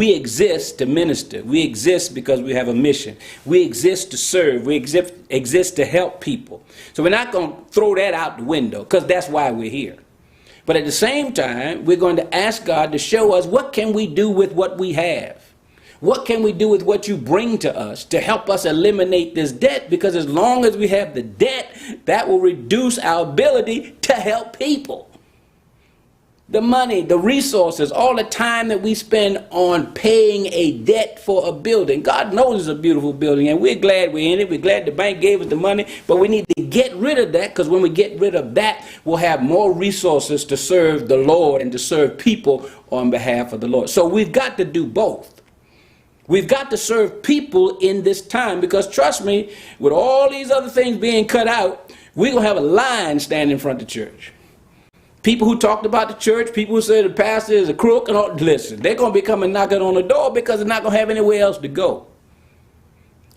We exist to minister. We exist because we have a mission. We exist to serve. We exist to help people. So we're not going to throw that out the window, because that's why we're here. But at the same time, we're going to ask God to show us, what can we do with what we have? What can we do with what you bring to us to help us eliminate this debt? Because as long as we have the debt, that will reduce our ability to help people. The money, the resources, all the time that we spend on paying a debt for a building. God knows it's a beautiful building, and we're glad we're in it. We're glad the bank gave us the money, but we need to get rid of that, because when we get rid of that, we'll have more resources to serve the Lord and to serve people on behalf of the Lord. So we've got to do both. We've got to serve people in this time, because trust me, with all these other things being cut out, we're going to have a line standing in front of the church. People who talked about the church, people who say the pastor is a crook, and all, listen, they're going to be coming knocking on the door, because they're not going to have anywhere else to go.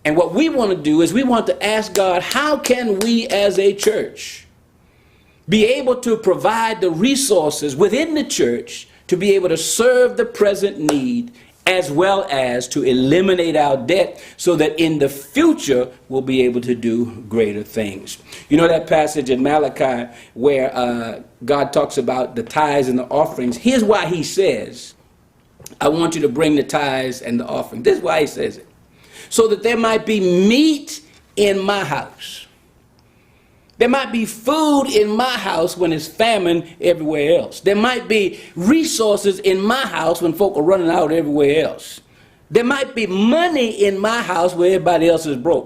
And what we want to do is we want to ask God, how can we as a church be able to provide the resources within the church to be able to serve the present need, as well as to eliminate our debt, so that in the future we'll be able to do greater things. You know that passage in Malachi where God talks about the tithes and the offerings? Here's why he says, I want you to bring the tithes and the offering. This is why he says it. So that there might be meat in my house. There might be food in my house when it's famine everywhere else. There might be resources in my house when folk are running out everywhere else. There might be money in my house where everybody else is broke.